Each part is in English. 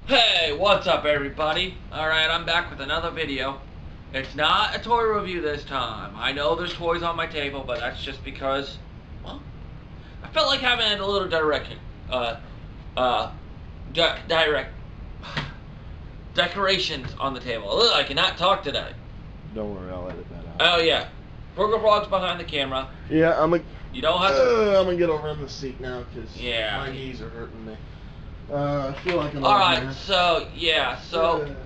Hey, what's up everybody? Alright, I'm back with another video. It's not a toy review this time. I know there's toys on my table, but that's just because, well, I felt like having a little direct decorations on the table. Ugh, I cannot talk today. Don't worry, I'll edit that out. Oh yeah. Burger Frog's behind the camera. Yeah, You don't have to... I'm gonna get over in the seat now because my knees are hurting me. I feel like an old man. So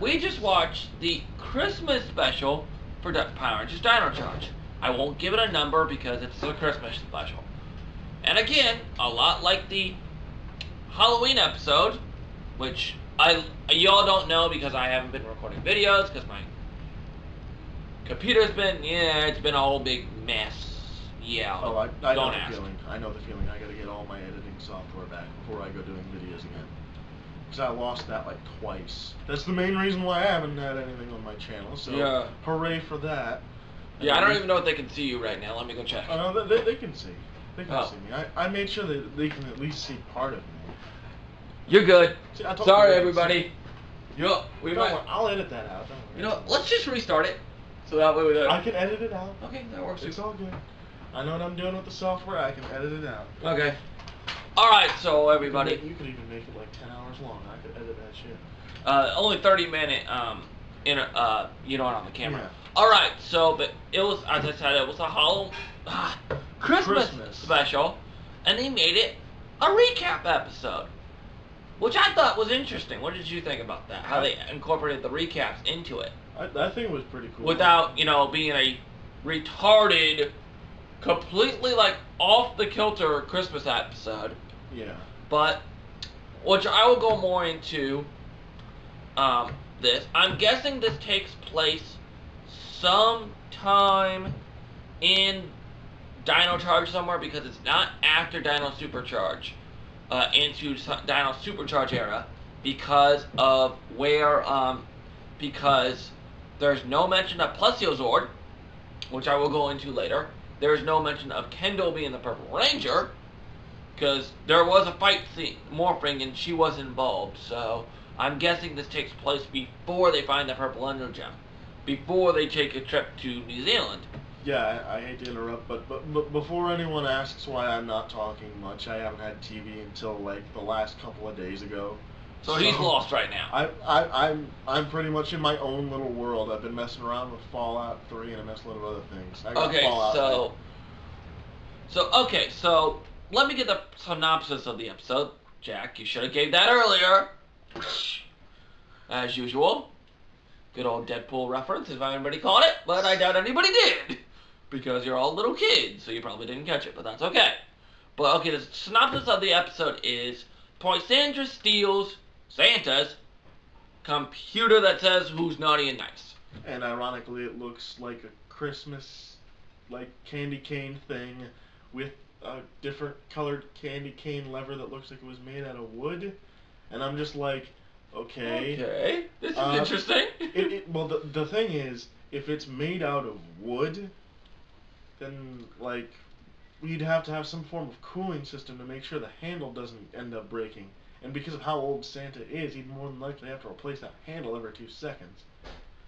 we just watched the Christmas special for Power Rangers Dino Charge. I won't give it a number because it's the Christmas special. And again, a lot like the Halloween episode, which y'all don't know because I haven't been recording videos because my computer's been, it's been a whole big mess. Yeah. Oh, I know the feeling. I know the feeling. I gotta get all my editing software back before I go doing videos again. Because I lost that like twice. That's the main reason why I haven't had anything on my channel. So yeah. Hooray for that. Yeah, I don't even know if they can see you right now. Let me go check. Oh no, they can see. They can see me. I made sure that they can at least see part of me. You're good. See, sorry, everybody. I'll edit that out. Don't worry. You know, let's just restart it. So that way we don't... I can edit it out. Okay, that works. It's all good. I know what I'm doing with the software. I can edit it out. Okay. Alright, so everybody... You could even make it like 10 hours long. I could edit that shit. Only 30-minute, you know, on the camera. Yeah. Alright, so, but it was, as I said, it was a Christmas special, and they made it a recap episode, which I thought was interesting. What did you think about that? How they incorporated the recaps into it? I think it was pretty cool. Without, you know, being a retarded, completely, like, off-the-kilter Christmas episode. Yeah. But, which I will go more into, this. I'm guessing this takes place sometime in Dino Charge somewhere, because it's not after Dino Supercharge, into Dino Supercharge era, because of where, because there's no mention of Plesiozord, which I will go into later. There's no mention of Kendall being the Purple Ranger, because there was a fight scene, morphing, and she was involved, so I'm guessing this takes place before they find the Purple Ender Gem, before they take a trip to New Zealand. Yeah, I hate to interrupt, but before anyone asks why I'm not talking much, I haven't had TV until like the last couple of days ago. So he's lost right now. I'm pretty much in my own little world. I've been messing around with Fallout 3 and a mess load of other things. I got Fallout so let me get the synopsis of the episode. Jack, you should have gave that earlier. As usual. Good old Deadpool reference, if anybody caught it, but I doubt anybody did. Because you're all little kids, so you probably didn't catch it, but that's okay. But okay, the synopsis of the episode is Poisandra steals Santa's computer that says who's naughty and nice. And ironically, it looks like a Christmas, like, candy cane thing with a different colored candy cane lever that looks like it was made out of wood. And I'm just like, okay. Okay, this is interesting. Well, the thing is, if it's made out of wood, then, like, we'd have to have some form of cooling system to make sure the handle doesn't end up breaking. And because of how old Santa is, he'd more than likely have to replace that handle every 2 seconds.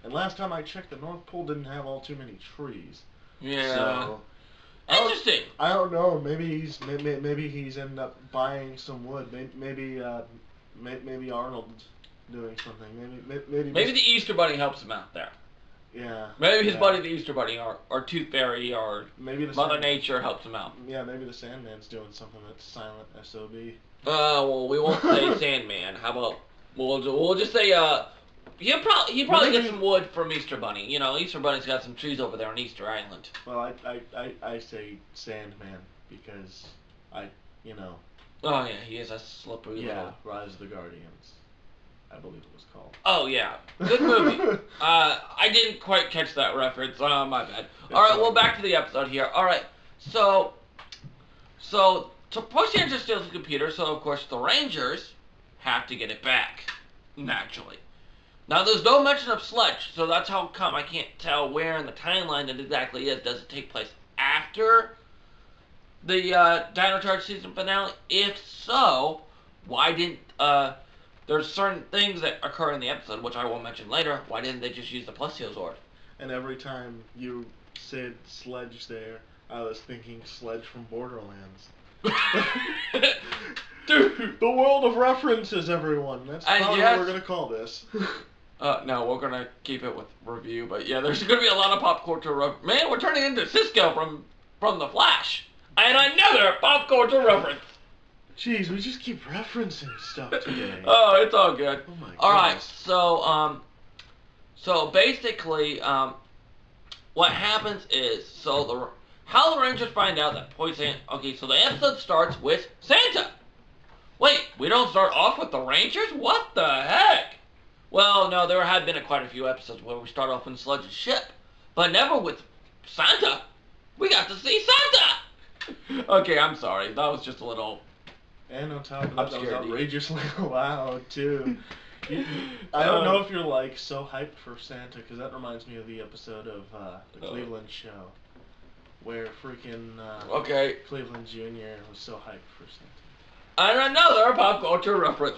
And last time I checked, the North Pole didn't have all too many trees. Yeah. So, interesting. I don't know. Maybe he's ended up buying some wood. Maybe Arnold's doing something. Maybe the Easter Bunny helps him out there. Yeah. Maybe his buddy the Easter Bunny or Tooth Fairy or maybe Mother Nature helps him out. Yeah, maybe the Sandman's doing something that's silent SOB. Well, we won't say Sandman. How about we'll just say he probably get some wood from Easter Bunny. You know, Easter Bunny's got some trees over there on Easter Island. Well, I say Sandman because you know. Oh yeah, he is a slippery little. Rise of the Guardians, I believe it was called. Oh yeah, good movie. I didn't quite catch that reference. My bad. All right, well back to the episode here. All right, so Poisandra steals the computer, so of course the Rangers have to get it back, naturally. Now there's no mention of Sledge, so that's how come I can't tell where in the timeline it exactly is. Does it take place after the Dino Charge season finale? If so, why didn't there's certain things that occur in the episode, which I will mention later. Why didn't they just use the Plesio Zord? And every time you said sledge there, I was thinking Sledge from Borderlands. Dude. The world of references, everyone. That's probably what we're gonna call this. No, we're gonna keep it with review, but yeah, there's gonna be a lot of pop culture. Man, we're turning into Cisco from The Flash, and another pop culture reference. Jeez, we just keep referencing stuff today. Oh, it's all good. Oh my goodness. All right, so basically, what happens is, how the Rangers find out that Poison. Okay, so the episode starts with Santa. Wait, we don't start off with the Rangers? What the heck? Well, no, there had been quite a few episodes where we start off in Sludge's ship, but never with Santa. We got to see Santa. Okay, I'm sorry. That was just a little. And on top of that, that was outrageously loud too. I don't know if you're like so hyped for Santa, because that reminds me of the episode of the Cleveland show, where freaking Cleveland Jr. was so hyped for Santa. And another pop culture reference.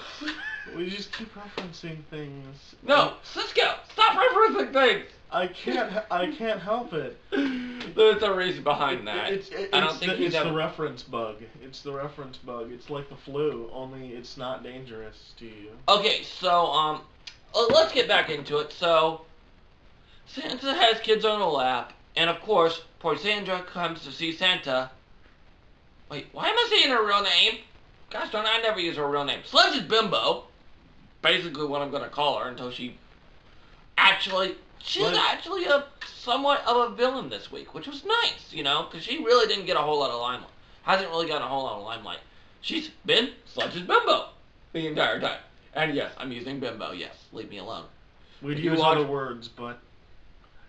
We just keep referencing things. No, Cisco, stop referencing things. I can't help it. There's a reason behind that. It's the reference bug. It's the reference bug. It's like the flu, only it's not dangerous to you. Okay, so let's get back into it. So Santa has kids on the lap, and of course, poor Sandra comes to see Santa. Wait, why am I saying her real name? Gosh darn, I never use her real name. Sledge is Bimbo. Basically what I'm going to call her until she's actually a somewhat of a villain this week, which was nice, because she really didn't get a whole lot of limelight. Hasn't really gotten a whole lot of limelight. She's been Sledge's Bimbo the entire time. And yes, I'm using Bimbo, yes. Leave me alone. We'd use other words, but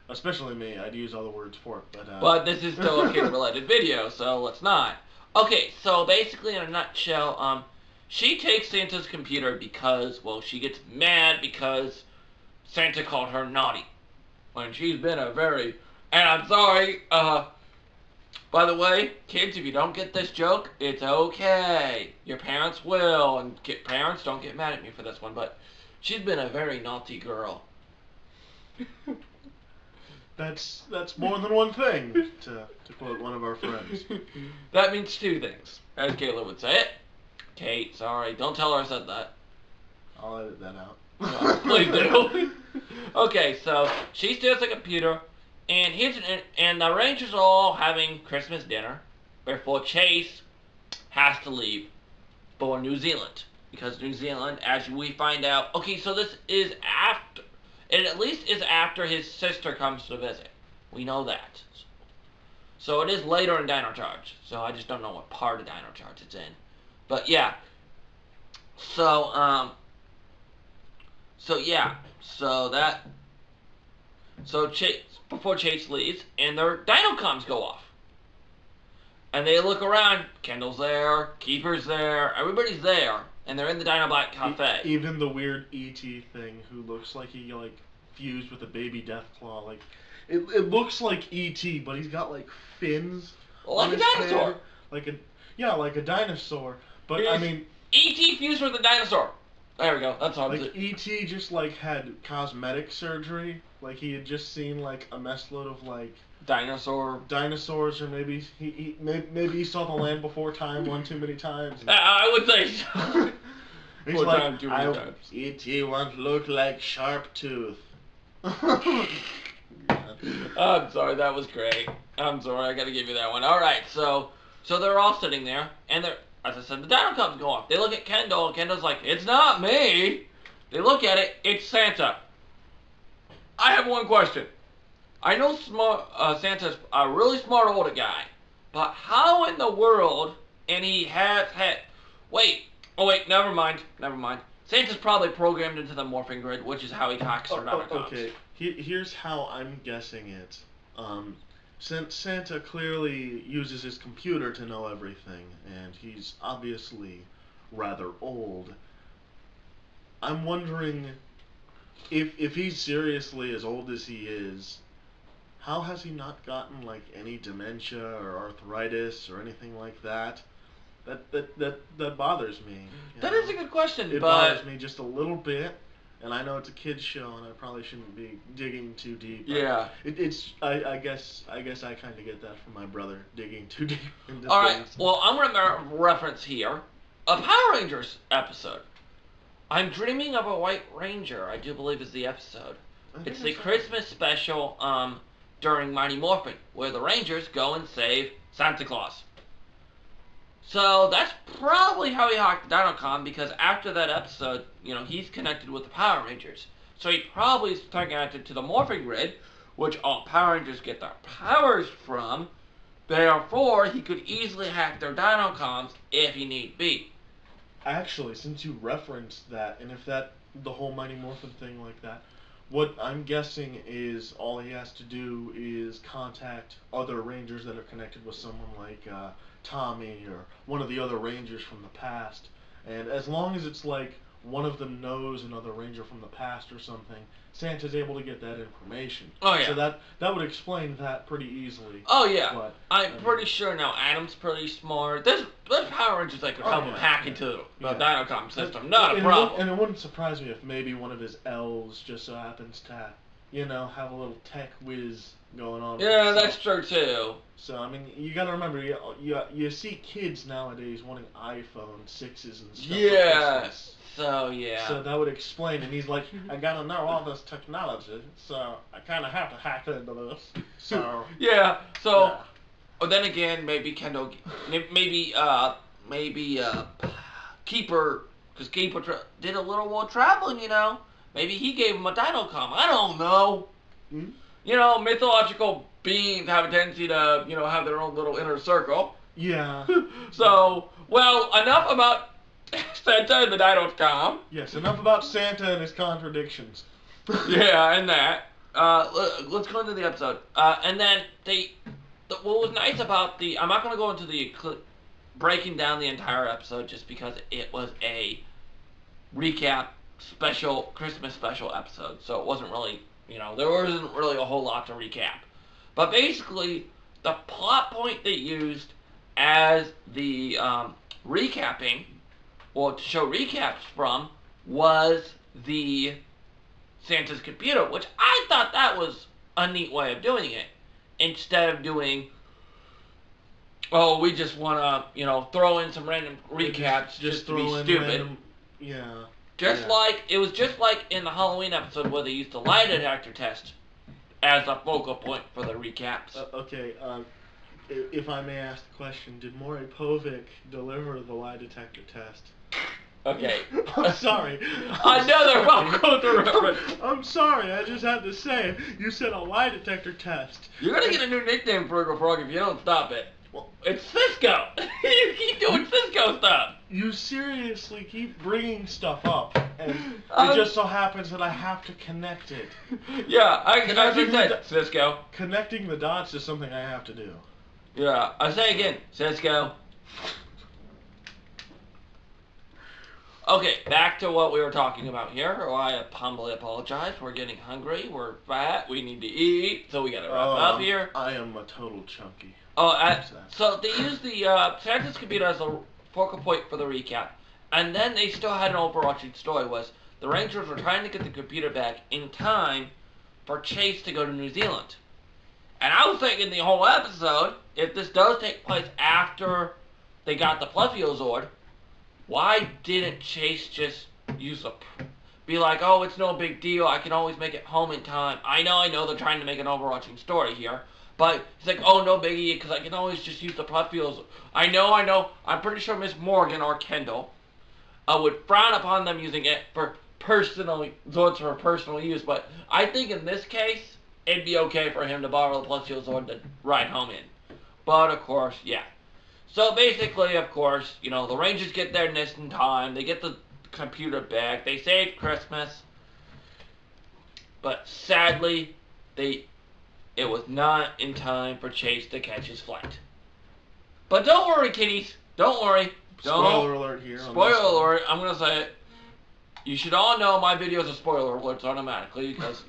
especially me, I'd use other words for it, but this is still a kid-related video, so let's not. Okay, so basically in a nutshell, she takes Santa's computer because, well, she gets mad because Santa called her naughty. When she's been and I'm sorry, by the way, kids, if you don't get this joke, it's okay. Your parents will, and parents, don't get mad at me for this one, but she's been a very naughty girl. That's more than one thing, to quote one of our friends. That means two things, as Kayla would say it. Kate, sorry, don't tell her I said that. I'll edit that out. No, please do. Okay, so she steals the computer, and the Rangers are all having Christmas dinner before Chase has to leave for New Zealand. Because New Zealand, as we find out, okay, so this is after. It at least is after his sister comes to visit. We know that. So it is later in Dino Charge. So I just don't know what part of Dino Charge it's in. But yeah. So Chase, before Chase leaves, and their Dino comms go off. And they look around. Kendall's there. Keeper's there. Everybody's there. And they're in the Dino Black Cafe. Even the weird E.T. thing, who looks like he fused with a baby Deathclaw. Like, it looks like E.T., but he's got fins. Like a dinosaur. Head. Like a dinosaur. But I mean, E.T. fused with a dinosaur. There we go. That's all. Like E.T. just had cosmetic surgery. Like he had just seen a mess load of dinosaurs, or maybe he saw the Land Before Time one too many times. I would say so. He's like, E.T. won't look like Sharptooth. I'm sorry, that was great. I'm sorry, I gotta give you that one. Alright, so they're all sitting there, and as I said, the Dino Cubs go off. They look at Kendall, and Kendall's like, it's not me. They look at it, it's Santa. I have one question. I know Santa's a really smart older guy, but how in the world, and he has had, never mind. Santa's probably programmed into the morphing grid, which is how he talks or not. Okay, here's how I'm guessing it. Since Santa clearly uses his computer to know everything, and he's obviously rather old, I'm wondering if he's seriously as old as he is, how has he not gotten any dementia or arthritis or anything like that? That bothers me. That is a good question, It but bothers me just a little bit, and I know it's a kids show, and I probably shouldn't be digging too deep. yeah. It's I guess I kind of get that from my brother digging too deep into All right. things. Well, I'm gonna reference here a Power Rangers episode. I'm dreaming of a White Ranger. I do believe is the episode. I think It's I the saw Christmas special during Mighty Morphin, where the Rangers go and save Santa Claus. So that's probably how he hacked the Dinocom, because after that episode, he's connected with the Power Rangers. So he probably is connected to the Morphin Grid, which all Power Rangers get their powers from. Therefore, he could easily hack their Dinocoms if he need be. Actually, since you referenced that, and if that the whole Mighty Morphin thing like that, what I'm guessing is all he has to do is contact other Rangers that are connected with someone like Tommy or one of the other Rangers from the past, and as long as it's like one of them knows another Ranger from the past or something, Santa's able to get that information. Oh yeah. So that would explain that pretty easily. Oh yeah. But I'm pretty sure now Adam's pretty smart. There's Power Rangers that could help him hack into the Dinocom system. Not a problem. And it wouldn't surprise me if maybe one of his elves just so happens to, have a little tech whiz going on. Yeah, that's true too. So I mean, you gotta remember, you see kids nowadays wanting iPhone 6s and stuff. Yeah. So yeah. So that would explain, and he's like, I gotta know all this technology, so I kind of have to hack into this. So yeah. So, yeah. But then again, maybe Kendall, maybe Keeper, because Keeper did a little more traveling, Maybe he gave him a Dinocom. I don't know. Mm-hmm. Mythological beings have a tendency to, have their own little inner circle. Yeah. So, well, enough about Santa and the Dinocom. Yes, enough about Santa and his contradictions. Yeah, and that. Let's go into the episode. And then what was nice about I'm not going to go into the breaking down the entire episode just because it was a recap Christmas special episode. So it wasn't really, there wasn't really a whole lot to recap. But basically, the plot point they used as the recapping, or to show recaps from, was the Santa's computer, which I thought that was a neat way of doing it. Instead of doing, we just want to, throw in some random recaps just to be stupid. Random, yeah. It was just like in the Halloween episode where they used the lie detector test as a focal point for the recaps. Okay, if I may ask the question, did Maury Povich deliver the lie detector test? Okay. I'm sorry. Another pop culture reference. I'm sorry, I just had to say it. You said a lie detector test. You're gonna get a new nickname for Frog if you don't stop it. Well, it's Cisco. You keep doing Cisco stuff. You seriously keep bringing stuff up, and it just so happens that I have to connect it. Yeah, I just said Cisco. Connecting the dots is something I have to do. Yeah, I say again, Cisco. Okay, back to what we were talking about here. I humbly apologize. We're getting hungry. We're fat. We need to eat. So we gotta wrap up here. I am a total chunky. So they used the Santa's computer as a focal point for the recap. And then they still had an overarching story, was the Rangers were trying to get the computer back in time for Chase to go to New Zealand. And I was thinking the whole episode, if this does take place after they got the Plesiosaur, why didn't Chase just be like, oh, it's no big deal, I can always make it home in time. I know they're trying to make an overarching story here. But he's like, oh, no biggie, because I can always just use the Plesiosaur. I know. I'm pretty sure Miss Morgan or Kendall would frown upon them using it for personal use. But I think in this case, it'd be okay for him to borrow the Plesiosaur to ride home in. But, of course, yeah. So, basically, of course, the Rangers get their nest in time. They get the computer back. They save Christmas. But, sadly, it was not in time for Chase to catch his flight. But don't worry, kiddies. Don't worry. Spoiler alert here. Spoiler alert. I'm going to say it. You should all know my videos are spoiler alerts automatically because,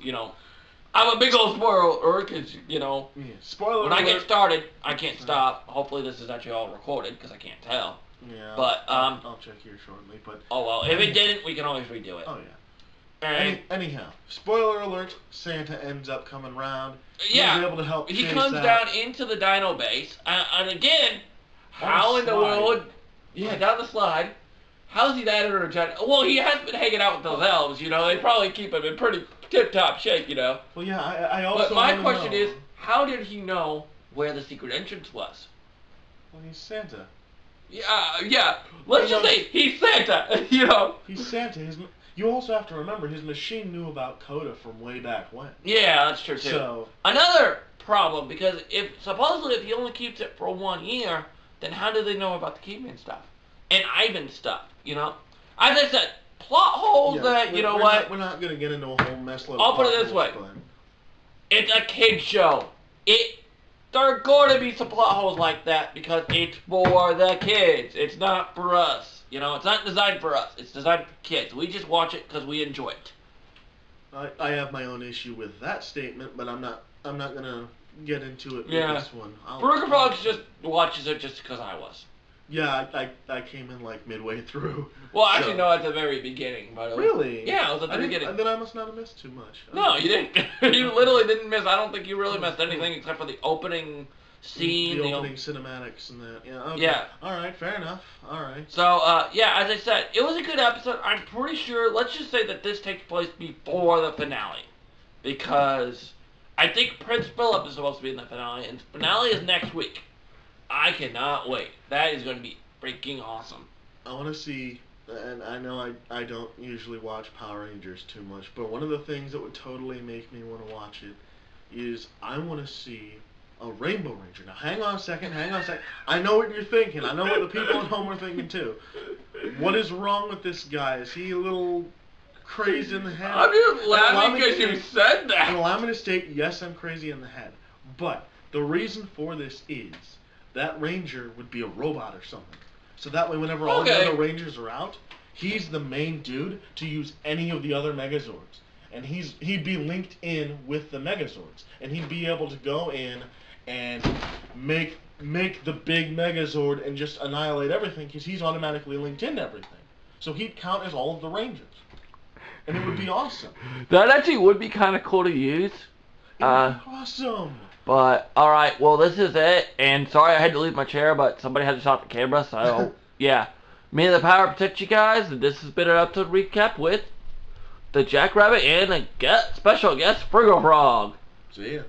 I'm a big old spoiler, because, Yeah. Spoiler when I alert. get started, I can't stop. Hopefully this is actually all recorded, because I can't tell. Yeah. But, I'll check here shortly. But oh well, if it didn't, we can always redo it. oh yeah. And, Anyhow, spoiler alert: Santa ends up coming round. yeah, He's able to help. he chase comes that. down into the Dino base, and again, how in the world? Yeah, down the slide. How's he that energetic? Well, he has been hanging out with those elves. They probably keep him in pretty tip-top shape. Well, yeah. I also. But my wanna question know. is, how did he know where the secret entrance was? Well, he's Santa. Yeah. Let's just say he's Santa. He's Santa. You also have to remember his machine knew about Coda from way back when. Yeah, that's true too. So another problem, because supposedly if he only keeps it for 1 year, then how do they know about the Keyman stuff and Ivan stuff? As I said, plot holes that we're not gonna get into a whole mess load. I'll put it this way: it's a kid show. There are going to be some plot holes like that because it's for the kids. It's not for us. It's not designed for us. It's designed for kids. We just watch it because we enjoy it. I have my own issue with that statement, but I'm not gonna get into it with this one. Burger Frogs just watches it just because I was. Yeah, I came in like midway through. Well, actually, no, at the very beginning. But really? Yeah, it was at the beginning. Then I must not have missed too much. No, you didn't. You literally didn't miss. I don't think you really missed anything except for the opening scene. The opening cinematics and that. Yeah. Okay. Yeah. All right. Fair enough. All right. So, as I said, it was a good episode. I'm pretty sure. Let's just say that this takes place before the finale, because I think Prince Philip is supposed to be in the finale, and the finale is next week. I cannot wait. That is going to be freaking awesome. I want to see, and I know I don't usually watch Power Rangers too much, but one of the things that would totally make me want to watch it is I want to see a Rainbow Ranger. Now, hang on a second. I know what you're thinking. I know what the people at home are thinking too. What is wrong with this guy? Is he a little crazy in the head? I'm just laughing because you said that. And allow me to state, yes, I'm crazy in the head. But the reason for this is that Ranger would be a robot or something. So that way, whenever all the other Rangers are out, he's the main dude to use any of the other Megazords. And he'd be linked in with the Megazords. And he'd be able to go in and make the big Megazord and just annihilate everything because he's automatically linked into everything. So he'd count as all of the Rangers. And it would be awesome. That actually would be kind of cool to use. It would be awesome. But, alright, well, this is it. And sorry I had to leave my chair, but somebody had to stop the camera, so, yeah. May the power protect you guys, and this has been an episode recap with the Jackrabbit and a special guest, Friggle Frog. See ya.